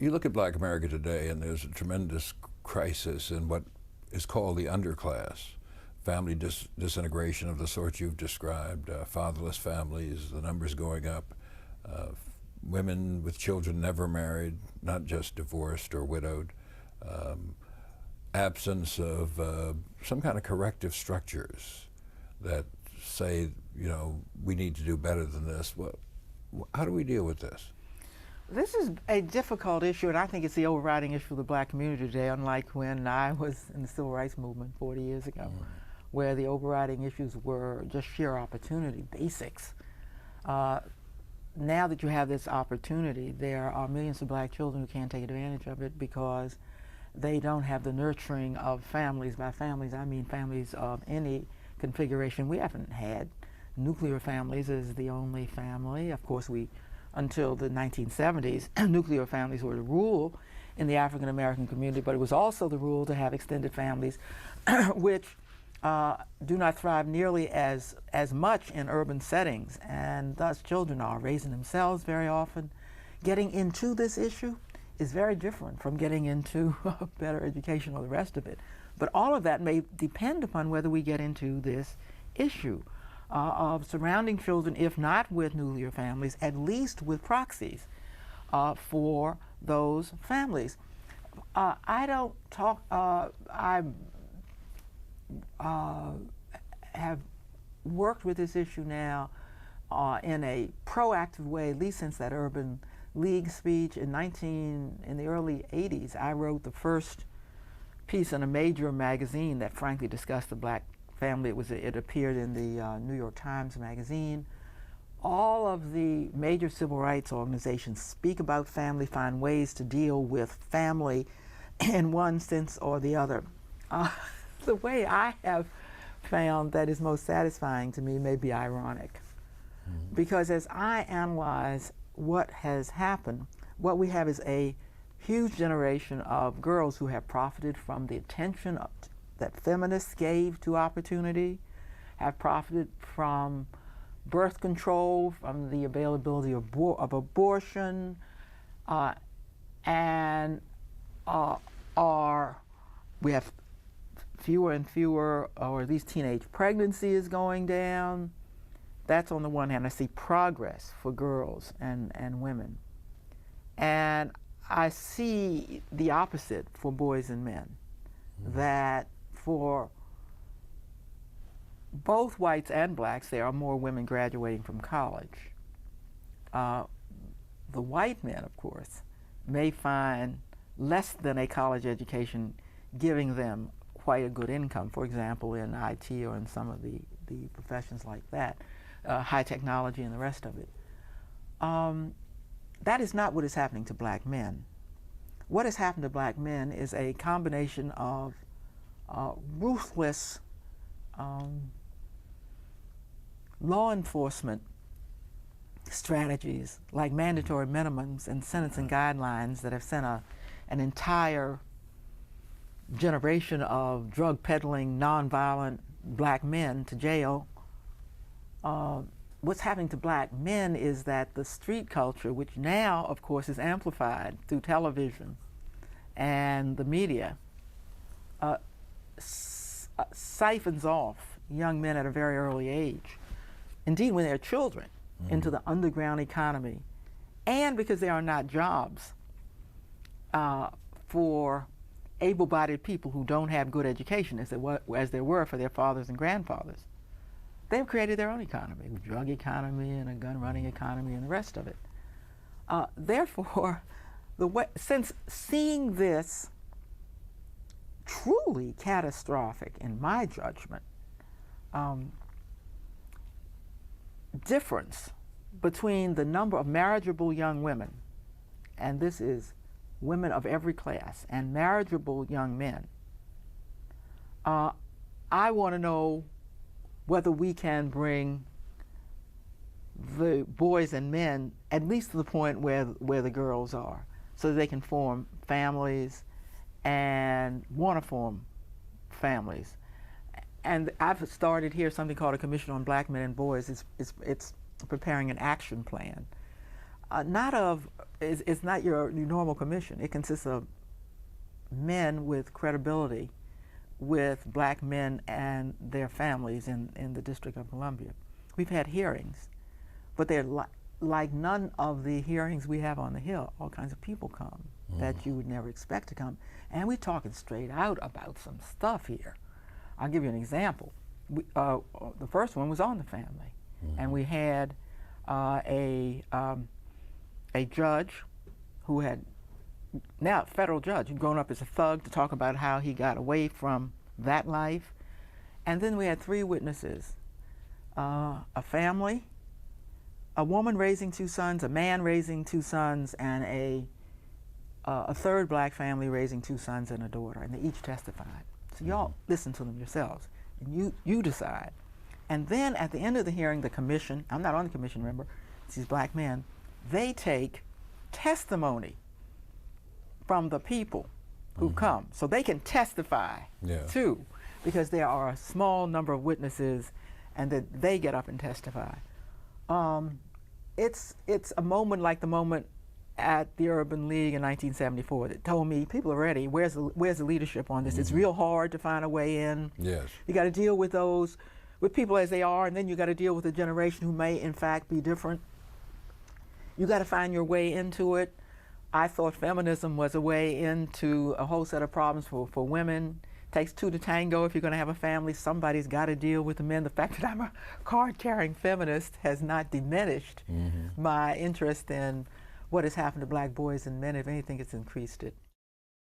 You look at Black America today, and there's a tremendous crisis in what is called the underclass. Family disintegration of the sort you've described, fatherless families, the numbers going up, uh, women with children never married, not just divorced or widowed, um, absence of some kind of corrective structures that say, you know, we need to do better than this. How do we deal with this? This is a difficult issue, and I think it's the overriding issue of the black community today, unlike when I was in the civil rights movement 40 years ago, where the overriding issues were just sheer opportunity, basics. Now that you have this opportunity, there are millions of black children who can't take advantage of it because they don't have the nurturing of families. By families, I mean families of any configuration. We haven't had nuclear families as the only family. Of course, until the 1970s, nuclear families were the rule in the African American community, but it was also the rule to have extended families, which do not thrive nearly as much in urban settings, and thus children are raising themselves very often. Getting into this issue is very different from getting into better education or the rest of it. But all of that may depend upon whether we get into this issue of surrounding children, if not with nuclear families, at least with proxies for those families. I don't talk, I have worked with this issue now in a proactive way, at least since that Urban League speech in the early 80s. I wrote the first piece in a major magazine that frankly discussed the black family. It appeared in the New York Times magazine. All of the major civil rights organizations speak about family, find ways to deal with family in one sense or the other. The way I have found that is most satisfying to me may be ironic, because as I analyze what has happened, what we have is a huge generation of girls who have profited from the attention that feminists gave to opportunity, have profited from birth control, from the availability of abortion, and we have fewer and fewer, or at least teenage pregnancy is going down. That's on the one hand. I see progress for girls and women. And I see the opposite for boys and men, that for both whites and blacks, there are more women graduating from college. The white men, of course, may find less than a college education giving them quite a good income, for example, in IT or in some of the professions like that, high technology and the rest of it. That is not what is happening to black men. What has happened to black men is a combination of ruthless law enforcement strategies like mandatory minimums and sentencing guidelines that have sent an entire generation of drug peddling, nonviolent black men to jail. What's happening to black men is that the street culture, which now, of course, is amplified through television and the media, siphons off young men at a very early age, indeed when they're children, into the underground economy, and because there are not jobs for able-bodied people who don't have good education as there were for their fathers and grandfathers. They've created their own economy, a drug economy and a gun-running economy and the rest of it. Therefore, since seeing this truly catastrophic, in my judgment, difference between the number of marriageable young women, and this is women of every class, and marriageable young men, I want to know whether we can bring the boys and men at least to the point where the girls are, so that they can form families and want to form families. And I've started here something called a Commission on Black Men and Boys. It's preparing an action plan Not of, it's not your normal commission. It consists of men with credibility with black men and their families in the District of Columbia. We've had hearings, but they're like none of the hearings we have on the Hill. All kinds of people come that you would never expect to come. And we're talking straight out about some stuff here. I'll give you an example. The first one was on the family. And we had a judge who had, now a federal judge, who'd grown up as a thug, to talk about how he got away from that life. And then we had 3 witnesses, a family, a woman raising 2 sons, a man raising 2 sons, and a third black family raising 2 sons and a daughter, and they each testified. So y'all listen to them yourselves, and you decide. And then at the end of the hearing, the commission, I'm not on the commission, remember, it's these black men, they take testimony from the people who come, so they can testify too, because there are a small number of witnesses, and that they get up and testify. It's a moment like the moment at the Urban League in 1974 that told me, people are ready. Where's the leadership on this? It's real hard to find a way in. Yes. You got to deal with with people as they are, and then you got to deal with a generation who may in fact be different. You got to find your way into it. I thought feminism was a way into a whole set of problems for women. Takes 2 to tango. If you're going to have a family, somebody's got to deal with the men. The fact that I'm a card-carrying feminist has not diminished my interest in what has happened to black boys and men. If anything, it's increased it.